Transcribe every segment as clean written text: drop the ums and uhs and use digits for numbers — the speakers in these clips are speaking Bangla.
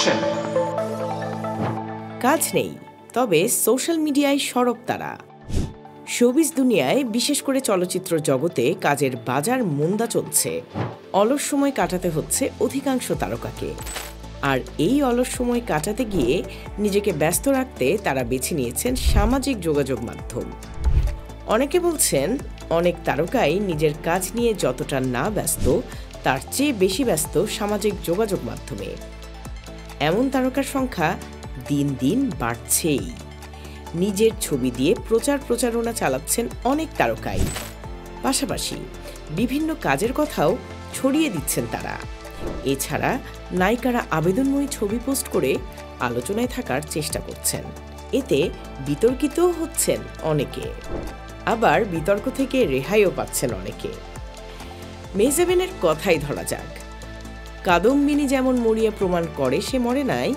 অ্যাকশন। কাজ নেই, তবে সোশ্যাল মিডিয়ায় সরব তারা। শোবিজ দুনিয়ায়, বিশেষ করে চলচ্চিত্র জগতে কাজের বাজার মন্দা চলছে। অলস সময় কাটাতে হচ্ছে অধিকাংশ তারকাকে। আর এই অলস সময় কাটাতে গিয়ে নিজেকে ব্যস্ত রাখতে তারা বেছে নিয়েছেন সামাজিক যোগাযোগ মাধ্যম। অনেকে বলছেন, অনেক তারকাই নিজের কাজ নিয়ে যতটা না ব্যস্ত, তার চেয়ে বেশি ব্যস্ত সামাজিক যোগাযোগ মাধ্যমে। এমন তারকার সংখ্যা দিন দিন বাড়ছেই। নিজের ছবি দিয়ে প্রচারণা চালাচ্ছেন অনেক তারকাই। পাশাপাশি বিভিন্ন কাজের কথাও ছড়িয়ে দিচ্ছেন তারা। এছাড়া নায়িকারা আবেদনময়ী ছবি পোস্ট করে আলোচনায় থাকার চেষ্টা করছেন। এতে বিতর্কিতও হচ্ছেন অনেকে, আবার বিতর্ক থেকে রেহাইও পাচ্ছেন অনেকে। মেহজাবিনের কথাই ধরা যাক। কাদম্বিনী যেমন মরিয়া প্রমাণ করে সে মরে নাই,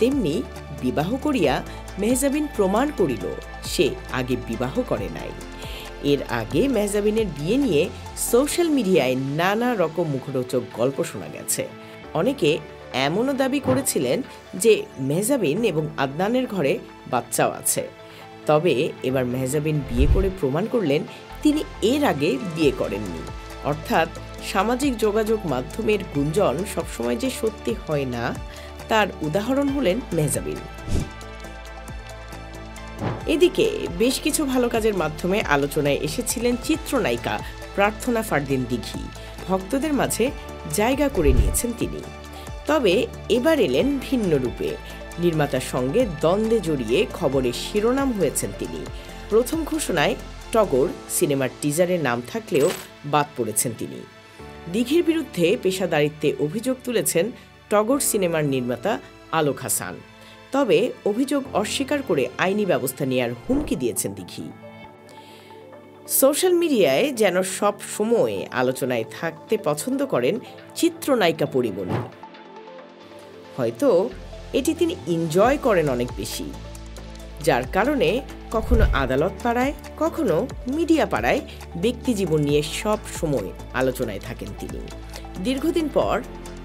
তেমনি বিবাহ করিয়া মেহজাবিন প্রমাণ করিল সে আগে বিবাহ করে নাই। এর আগে মেহজাবিনের বিয়ে নিয়ে সোশ্যাল মিডিয়ায় নানা রকম মুখরোচক গল্প শোনা গেছে। অনেকে এমনও দাবি করেছিলেন যে মেহজাবিন এবং আদনানের ঘরে বাচ্চাও আছে। তবে এবার মেহজাবিন বিয়ে করে প্রমাণ করলেন তিনি এর আগে বিয়ে করেননি। অর্থাৎ সামাজিক যোগাযোগ মাধ্যমের গুঞ্জন সবসময় যে সত্যি হয় না, তার উদাহরণ হলেন মেহজাবিন। এদিকে বেশ কিছু ভালো কাজের মাধ্যমে আলোচনায় এসেছিলেন চিত্রনায়িকা প্রার্থনা ফারদিন দিঘি। ভক্তদের মাঝে জায়গা করে নিয়েছেন তিনি। তবে এবার এলেন ভিন্ন রূপে। নির্মাতার সঙ্গে দ্বন্দ্বে জড়িয়ে খবরের শিরোনাম হয়েছেন তিনি। প্রথম ঘোষণায় টগর সিনেমার টিজারের নাম থাকলেও বাদ পড়েছেন তিনি। দিঘির বিরুদ্ধে পেশাদারিত্বে অভিযোগ তুলেছেন টগর সিনেমার নির্মাতা আলোক হাসান। তবে অভিযোগ অস্বীকার করে আইনি ব্যবস্থা নেওয়ার হুমকি দিয়েছেন দিঘি। সোশ্যাল মিডিয়ায় যেন সব সময় আলোচনায় থাকতে পছন্দ করেন চিত্রনায়িকা পরিমণি। হয়তো এটি তিনি এনজয় করেন অনেক বেশি, যার কারণে কখনো আদালত পাড়ায়, কখনো মিডিয়া পাড়ায় ব্যক্তিজীবন নিয়ে সব সময় আলোচনায় থাকেন তিনি। দীর্ঘদিন পর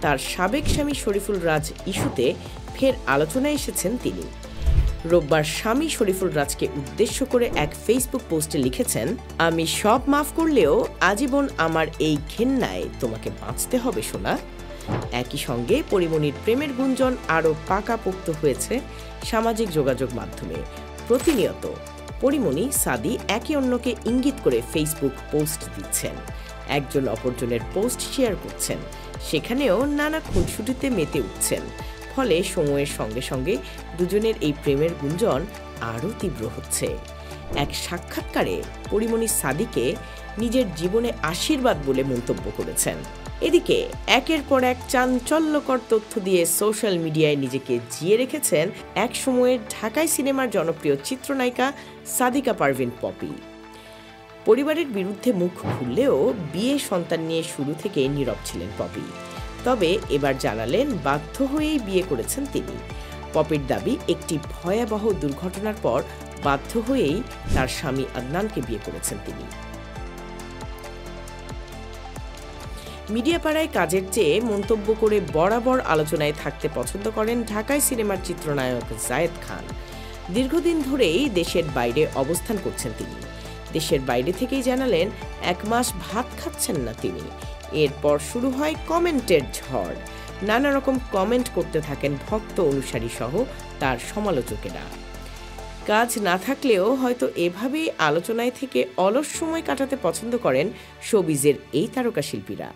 তার সাবেক স্বামী শরীফুল রাজ ইস্যুতে ফের আলোচনায় এসেছেন তিনি। রোববার স্বামী শরীফুল রাজকে উদ্দেশ্য করে এক ফেসবুক পোস্টে লিখেছেন, আমি সব মাফ করলেও আজীবন আমার এই ঘেন্নায় তোমাকে বাঁচতে হবে সোনা। একই সঙ্গে পরিমণির প্রেমের গুঞ্জন আরও পাকাপোক্ত হয়েছে সামাজিক যোগাযোগ মাধ্যমে। প্রতিনিয়ত পরিমণি সাদি একে অন্যকে ইঙ্গিত করে ফেসবুক পোস্ট দিচ্ছেন, একজন অপরজনের পোস্ট শেয়ার করছেন, সেখানেও নানা খুনসুটিতে মেতে উঠছেন। ফলে সময়ের সঙ্গে সঙ্গে দুজনের এই প্রেমের গুঞ্জন আরও তীব্র হচ্ছে। এক সাক্ষাৎকারে পরিমণি সাদিকে নিজের জীবনে আশীর্বাদ বলে মন্তব্য করেছেন। এদিকে একের পর এক চাঞ্চল্যকর তথ্য দিয়ে সোশ্যাল মিডিয়ায় নিজেকে জিয়ে রেখেছেন এক সময়ের ঢাকাই সিনেমার জনপ্রিয় চিত্রনায়িকা সাদিকা পারভিন পপি। পরিবারের বিরুদ্ধে মুখ খুললেও বিয়ে সন্তান নিয়ে শুরু থেকে নীরব ছিলেন পপি। তবে এবার জানালেন বাধ্য হয়েই বিয়ে করেছেন তিনি। পপির দাবি, একটি ভয়াবহ দুর্ঘটনার পর বাধ্য হয়েই তার স্বামী আদনানকে বিয়ে করেছেন তিনি। মিডিয়া পাড়ায় কাজের চেয়ে মন্তব্য করে বরাবর আলোচনায় থাকতে পছন্দ করেন ঢাকাই সিনেমার চিত্রনায়ক জায়েদ খান। দীর্ঘদিন ধরেই দেশের বাইরে অবস্থান করছেন তিনি। দেশের বাইরে থেকেই জানালেন 1 মাস ভাত খাচ্ছেন না তিনি। এরপর শুরু হয় কমেন্টের ঝড়। নানা রকম কমেন্ট করতে থাকেন ভক্ত অনুসারী সহ তার সমালোচকেরা। কাজ না থাকলেও হয়তো এভাবেই আলোচনায় থেকে অলস সময় কাটাতে পছন্দ করেন শোবিজের এই তারকা শিল্পীরা।